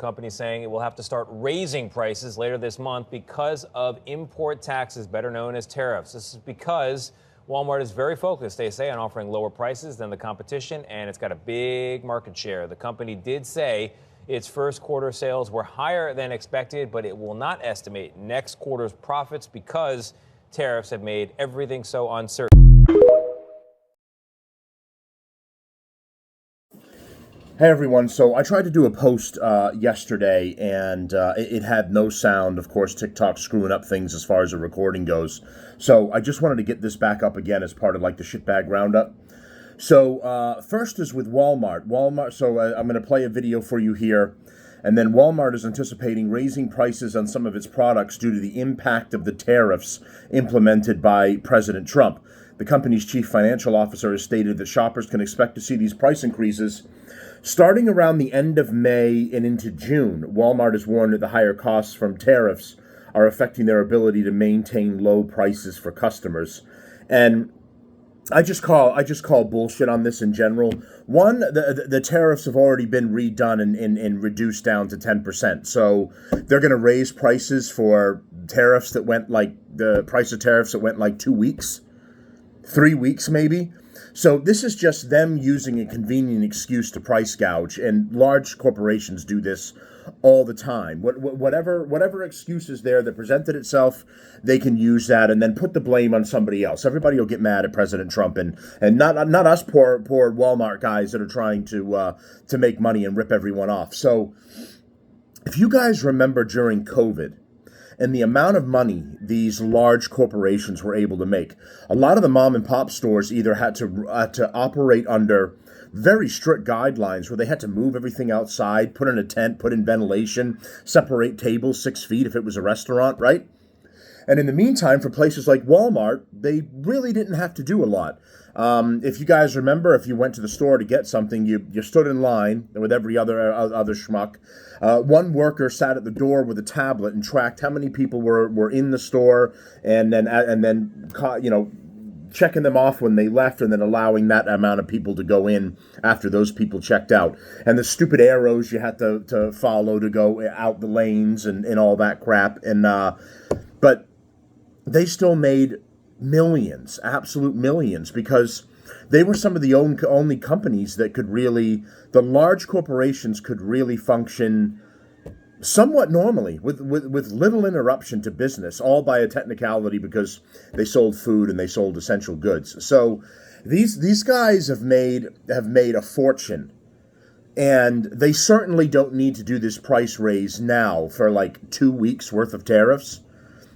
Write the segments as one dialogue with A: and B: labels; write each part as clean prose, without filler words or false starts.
A: company saying it will have to start raising prices later this month because of import taxes, better known as tariffs. This is because Walmart is very focused, they say, on offering lower prices than the competition, and it's got a big market share. The company did say its first quarter sales were higher than expected, but it will not estimate next quarter's profits because tariffs have made everything so uncertain.
B: Hey everyone, so I tried to do a post yesterday and it had no sound. Of course, TikTok screwing up things as far as the recording goes. So I just wanted to get this back up again as part of like the Shitbag Roundup. So first is with Walmart. I'm going to play a video for you here. And then Walmart is anticipating raising prices on some of its products due to the impact of the tariffs implemented by President Trump. The company's chief financial officer has stated that shoppers can expect to see these price increases starting around the end of May and into June. Walmart has warned that the higher costs from tariffs are affecting their ability to maintain low prices for customers. And I just call bullshit on this in general. One, the tariffs have already been redone and reduced down to 10%. So they're going to raise prices for tariffs that went like, the price of tariffs that went like 2 weeks, 3 weeks maybe. So this is just them using a convenient excuse to price gouge, and large corporations do this all the time. Whatever excuse is there that presented itself, they can use that and then put the blame on somebody else. Everybody will get mad at President Trump and not us poor Walmart guys that are trying to make money and rip everyone off. So if you guys remember during COVID, and the amount of money these large corporations were able to make, a lot of the mom and pop stores either had to operate under very strict guidelines where they had to move everything outside, put in a tent, put in ventilation, separate tables 6 feet if it was a restaurant, right? And in the meantime, for places like Walmart, they really didn't have to do a lot. If you guys remember, if you went to the store to get something, you stood in line with every other schmuck. One worker sat at the door with a tablet and tracked how many people were in the store, and then checking them off when they left, and then allowing that amount of people to go in after those people checked out. And the stupid arrows you had to follow to go out the lanes and all that crap. And but they still made millions, absolute millions, because they were some of the only companies that could really, the large corporations could really function somewhat normally with little interruption to business, all by a technicality because they sold food and they sold essential goods. So these guys have made a fortune, and they certainly don't need to do this price raise now for like 2 weeks worth of tariffs.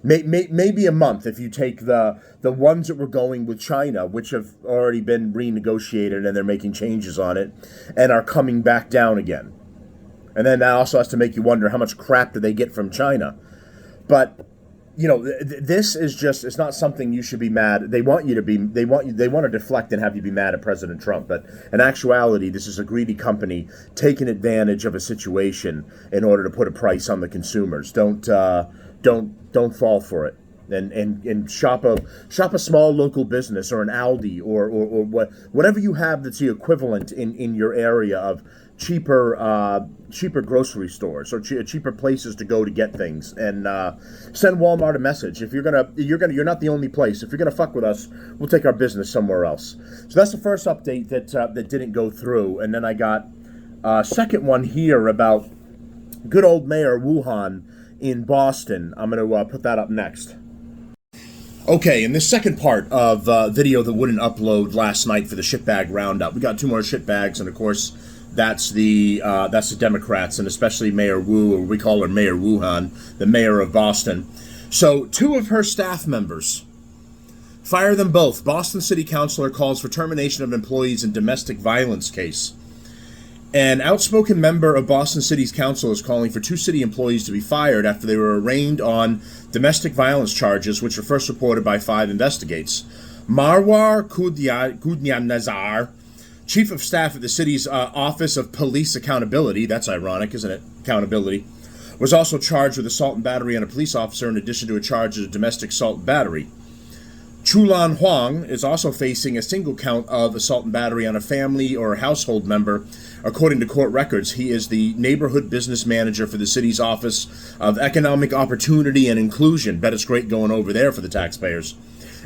B: Maybe a month if you take the ones that were going with China, which have already been renegotiated and they're making changes on it and are coming back down again. And then that also has to make you wonder how much crap do they get from China. But this is just, it's not something you should be mad. They want to deflect and have you be mad at President Trump. But in actuality, this is a greedy company taking advantage of a situation in order to put a price on the consumers. Don't fall for it, and shop a small local business or an Aldi or whatever you have that's the equivalent in your area of cheaper grocery stores or cheaper places to go to get things, and send Walmart a message. If you're not the only place. If you're gonna fuck with us, we'll take our business somewhere else. So that's the first update that didn't go through, and then I got a second one here about good old Mayor Wuhan in Boston. I'm going to put that up next. Okay, in this second part of video that wouldn't upload last night for the Shitbag Roundup, we got 2 more shitbags, and of course, that's the Democrats, and especially Mayor Wu, or we call her Mayor Wuhan, the mayor of Boston. So 2 of her staff members, fire them both. Boston City Councilor calls for termination of employees in domestic violence case. An outspoken member of Boston City's council is calling for 2 city employees to be fired after they were arraigned on domestic violence charges, which were first reported by 5 investigates. Marwar Kudnyanazar, chief of staff at the city's Office of Police Accountability, that's ironic, isn't it? Accountability, was also charged with assault and battery on a police officer in addition to a charge of domestic assault and battery. Chulan Huang is also facing a single count of assault and battery on a family or household member. According to court records, he is the neighborhood business manager for the city's Office of Economic Opportunity and Inclusion. Bet it's great going over there for the taxpayers,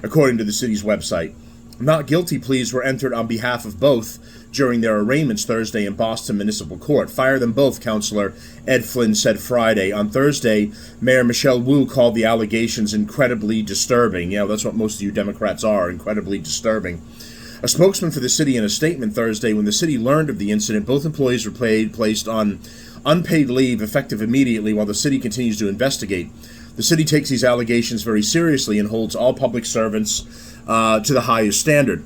B: according to the city's website. Not guilty pleas were entered on behalf of both during their arraignments Thursday in Boston Municipal Court. Fire them both, Councilor Ed Flynn said Friday. On Thursday, Mayor Michelle Wu called the allegations incredibly disturbing. Yeah, that's what most of you Democrats are, incredibly disturbing. A spokesman for the city in a statement Thursday, when the city learned of the incident, both employees were placed on unpaid leave effective immediately while the city continues to investigate. The city takes these allegations very seriously and holds all public servants to the highest standard.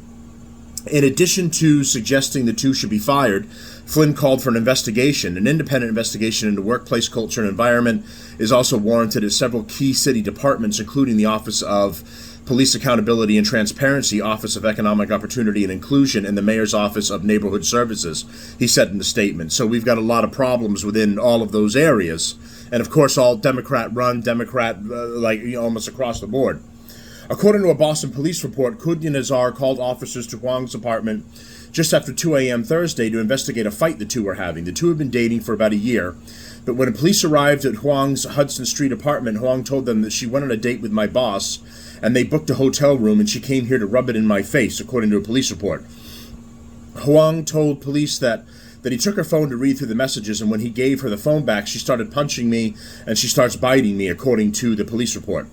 B: In addition to suggesting the two should be fired, Flynn called for an investigation. An independent investigation into workplace culture and environment is also warranted at several key city departments, including the Office of Police Accountability and Transparency, Office of Economic Opportunity and Inclusion, and the Mayor's Office of Neighborhood Services, he said in the statement. So we've got a lot of problems within all of those areas. And of course, all Democrat-run, almost across the board. According to a Boston police report, Kudya Nazar called officers to Huang's apartment just after 2 a.m. Thursday to investigate a fight the two were having. The two had been dating for about a year, but when police arrived at Huang's Hudson Street apartment, Huang told them that she went on a date with my boss, and they booked a hotel room, and she came here to rub it in my face, according to a police report. Huang told police that he took her phone to read through the messages, and when he gave her the phone back, she started punching me, and she starts biting me, according to the police report.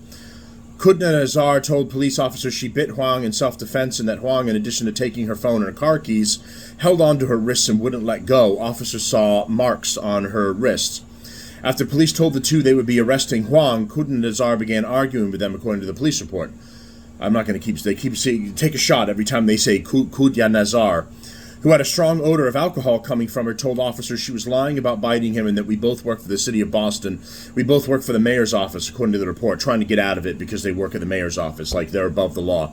B: Kudya Nazar told police officers she bit Huang in self-defense and that Huang, in addition to taking her phone and her car keys, held onto her wrists and wouldn't let go. Officers saw marks on her wrists. After police told the two they would be arresting Huang, Kudya Nazar began arguing with them, according to the police report. I'm not going to they keep saying, take a shot every time they say Kudya Nazar, who had a strong odor of alcohol coming from her, told officers she was lying about biting him and that we both work for the city of Boston. We both work for the mayor's office, according to the report, trying to get out of it because they work at the mayor's office, like they're above the law.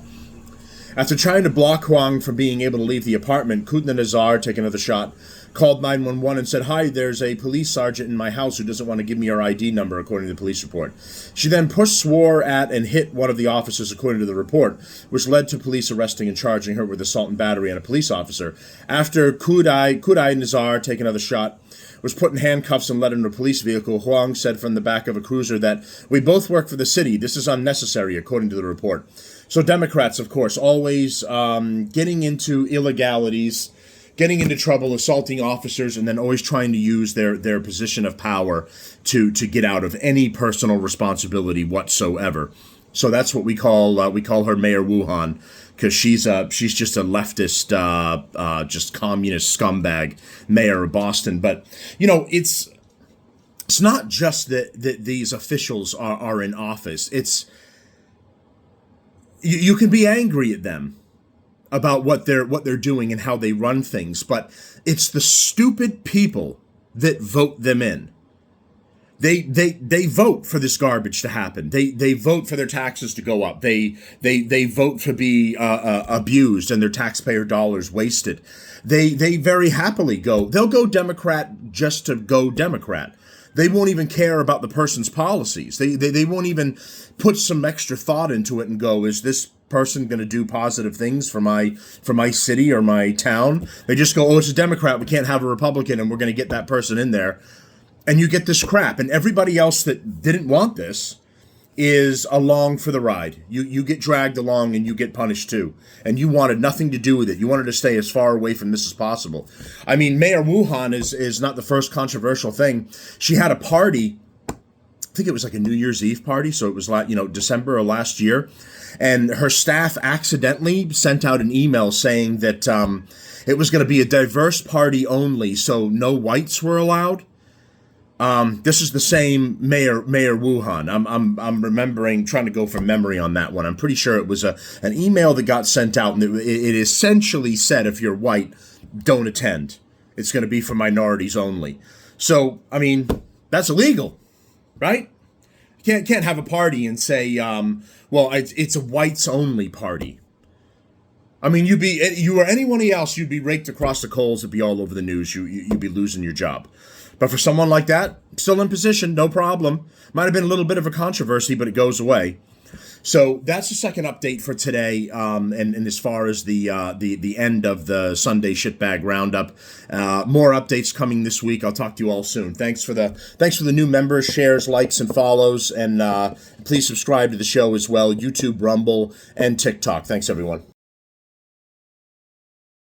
B: After trying to block Huang from being able to leave the apartment, Kudya Nazar, take another shot, called 911 and said, "Hi, there's a police sergeant in my house who doesn't want to give me her ID number," according to the police report. She then pushed, swore at, and hit one of the officers, according to the report, which led to police arresting and charging her with assault and battery on a police officer. After Kudya Nazar, take another shot, was put in handcuffs and led into a police vehicle, Huang said from the back of a cruiser that, "We both work for the city. This is unnecessary," according to the report. So Democrats, of course, always getting into illegalities, getting into trouble, assaulting officers, and then always trying to use their position of power to get out of any personal responsibility whatsoever. So that's what we call her Mayor Wuhan, because she's just a leftist, just communist scumbag mayor of Boston. But it's not just that these officials are in office. It's you can be angry at them about what they're doing and how they run things, but it's the stupid people that vote them in. They vote for this garbage to happen. They vote for their taxes to go up. They vote to be abused and their taxpayer dollars wasted. They very happily go. They'll go Democrat just to go Democrat. They won't even care about the person's policies. They won't even put some extra thought into it and go, is this person going to do positive things for my city or my town? They just go, oh, it's a Democrat, we can't have a Republican, and we're going to get that person in there. And you get this crap. And everybody else that didn't want this is along for the ride. You get dragged along and you get punished too. And you wanted nothing to do with it. You wanted to stay as far away from this as possible. I mean, Mayor Wuhan is not the first controversial thing. She had a party, I think it was like a New Year's Eve party, so it was like, December of last year. And her staff accidentally sent out an email saying that it was going to be a diverse party only, so no whites were allowed. This is the same Mayor Wuhan. I'm remembering, trying to go from memory on that one. I'm pretty sure it was an email that got sent out, and it essentially said, if you're white, don't attend. It's going to be for minorities only. So, I mean, that's illegal, right? You can't have a party and say, well, it's a whites only party. I mean, you or anyone else, you'd be raked across the coals. It'd be all over the news. You'd be losing your job. But for someone like that, still in position, no problem. Might have been a little bit of a controversy, but it goes away. So that's the second update for today, and as far as the end of the Sunday Shitbag Roundup, more updates coming this week. I'll talk to you all soon. Thanks for the new members, shares, likes, and follows, and please subscribe to the show as well, YouTube, Rumble, and TikTok. Thanks, everyone.